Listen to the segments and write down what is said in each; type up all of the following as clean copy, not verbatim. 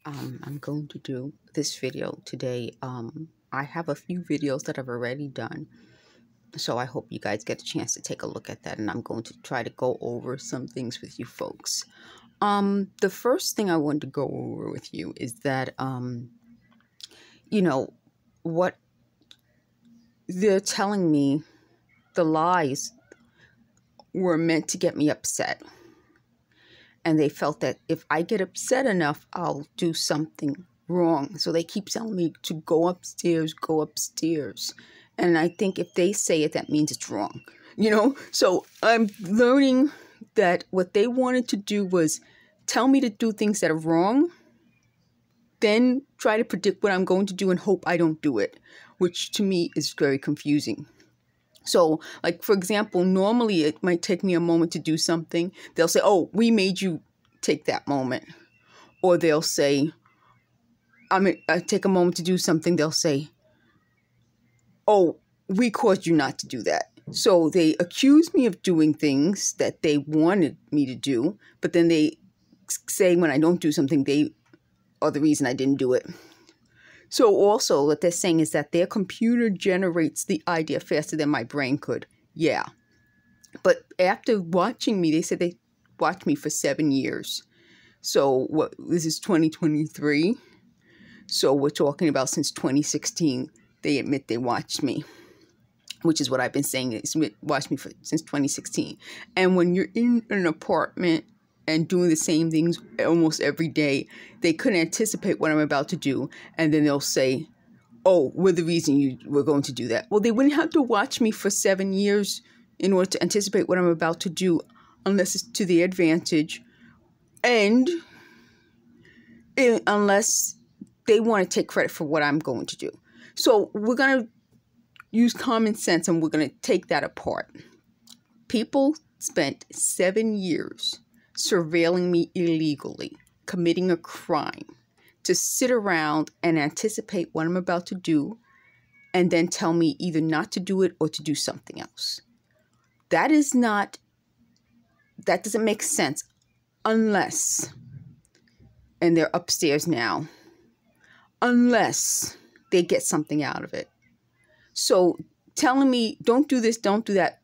I'm going to do this video today. I have a few videos that I've already done, so I hope you guys get a chance to take a look at that, and I'm going to try to go over some things with you folks. The first thing I wanted to go over with you is that, what they're telling me, the lies were meant to get me upset. And they felt that if I get upset enough, I'll do something wrong. So they keep telling me to go upstairs, go upstairs. And I think if they say it, that means it's wrong. So I'm learning that what they wanted to do was tell me to do things that are wrong, then try to predict what I'm going to do and hope I don't do it, which to me is very confusing. So, like, for example, normally it might take me a moment to do something. They'll say, oh, we made you take that moment. Or they'll say, I take a moment to do something. They'll say, oh, we caused you not to do that. So they accuse me of doing things that they wanted me to do. But then they say when I don't do something, they are the reason I didn't do it. So also what they're saying is that their computer generates the idea faster than my brain could. Yeah. But after watching me, they said they watched me for 7 years. So this is 2023. So we're talking about since 2016. They admit they watched me, which is what I've been saying. It's watched me since 2016. And when you're in an apartment and doing the same things almost every day, they couldn't anticipate what I'm about to do. And then they'll say, oh, we're the reason you were going to do that. Well, they wouldn't have to watch me for 7 years in order to anticipate what I'm about to do, unless it's to their advantage. And unless they want to take credit for what I'm going to do. So we're going to use common sense and we're going to take that apart. People spent 7 years surveilling me illegally, committing a crime, to sit around and anticipate what I'm about to do and then tell me either not to do it or to do something else. That doesn't make sense unless, and they're upstairs now, unless they get something out of it. So telling me don't do this, don't do that,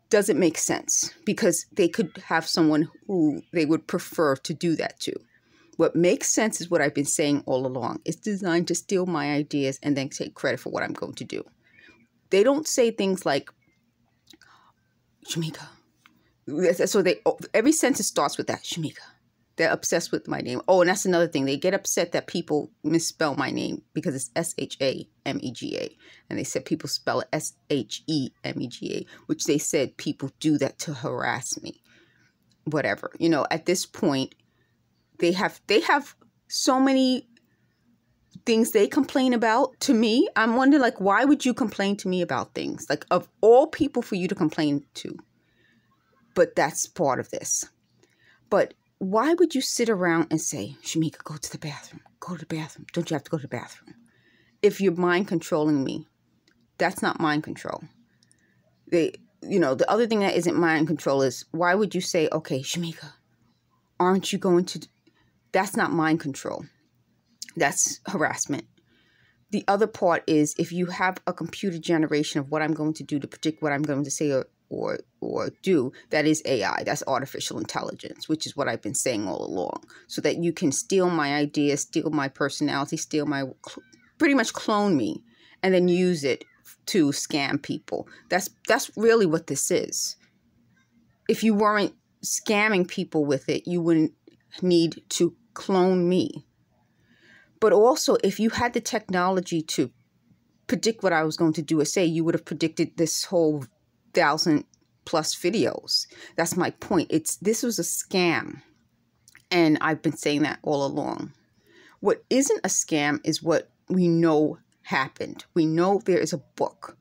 doesn't make sense, because they could have someone who they would prefer to do that to. What makes sense is what I've been saying all along. It's designed to steal my ideas and then take credit for what I'm going to do. They don't say things like, Shamega. So every sentence starts with that, Shamega. They're obsessed with my name. Oh, and that's another thing. They get upset that people misspell my name because it's S-H-A-M-E-G-A. And they said people spell it S-H-E-M-E-G-A, which they said people do that to harass me. Whatever. At this point, they have so many things they complain about to me. I'm wondering, like, why would you complain to me about things? Like, of all people for you to complain to. But that's part of this. But why would you sit around and say, Shamega, go to the bathroom. Go to the bathroom. Don't you have to go to the bathroom? If you're mind controlling me, that's not mind control. The other thing that isn't mind control is, why would you say, okay, Shamega, aren't you going to... That's not mind control. That's harassment. The other part is, if you have a computer generation of what I'm going to do to predict what I'm going to say or do, that is AI. That's artificial intelligence, which is what I've been saying all along. So that you can steal my ideas, steal my personality, pretty much clone me, and then use it to scam people. That's really what this is. If you weren't scamming people with it, you wouldn't need to clone me. But also, if you had the technology to predict what I was going to do or say, you would have predicted this whole 1,000+ videos. That's my point. This was a scam. And I've been saying that all along. What isn't a scam is what we know happened. We know there is a book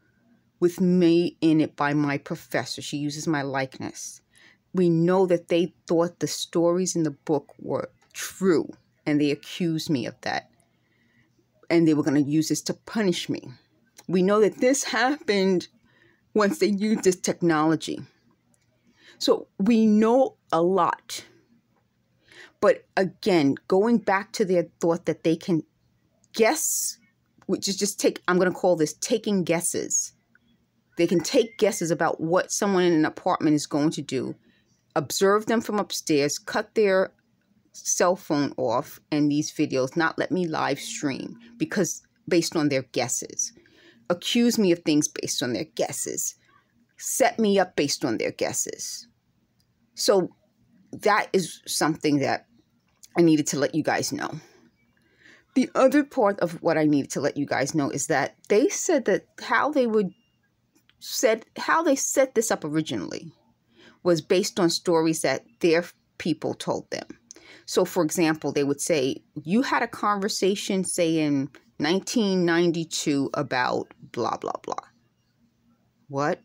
with me in it by my professor. She uses my likeness. We know that they thought the stories in the book were true, and they accused me of that. And they were going to use this to punish me. We know that this happened once they used this technology. So we know a lot. But again, going back to their thought that they can guess, which is just I'm going to call this taking guesses. They can take guesses about what someone in an apartment is going to do, observe them from upstairs, cut their cell phone off and these videos, not let me live stream because based on their guesses, accuse me of things based on their guesses, set me up based on their guesses. So that is something that I needed to let you guys know. The other part of what I needed to let you guys know is that they said that how they set this up originally was based on stories that their people told them. So, for example, they would say, you had a conversation, say, in 1992 about blah, blah, blah. What?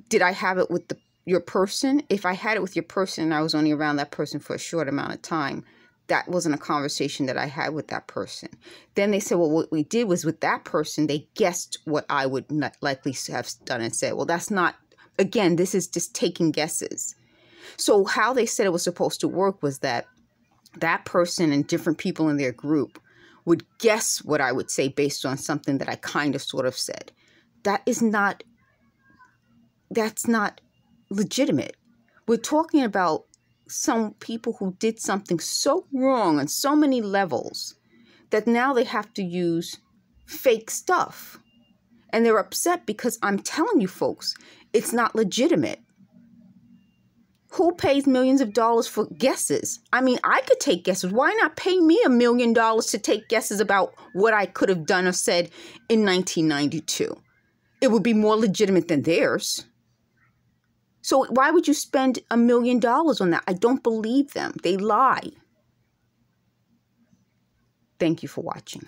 Did I have it with your person? If I had it with your person and I was only around that person for a short amount of time, that wasn't a conversation that I had with that person. Then they said, well, what we did was with that person, they guessed what I would not likely have done and said, well, that's not, again, this is just taking guesses. So how they said it was supposed to work was that that person and different people in their group would guess what I would say based on something that I kind of sort of said. That's not legitimate. We're talking about some people who did something so wrong on so many levels that now they have to use fake stuff. And they're upset because I'm telling you folks, it's not legitimate. Who pays millions of dollars for guesses? I mean, I could take guesses. Why not pay me $1 million to take guesses about what I could have done or said in 1992? It would be more legitimate than theirs. So why would you spend $1 million on that? I don't believe them. They lie. Thank you for watching.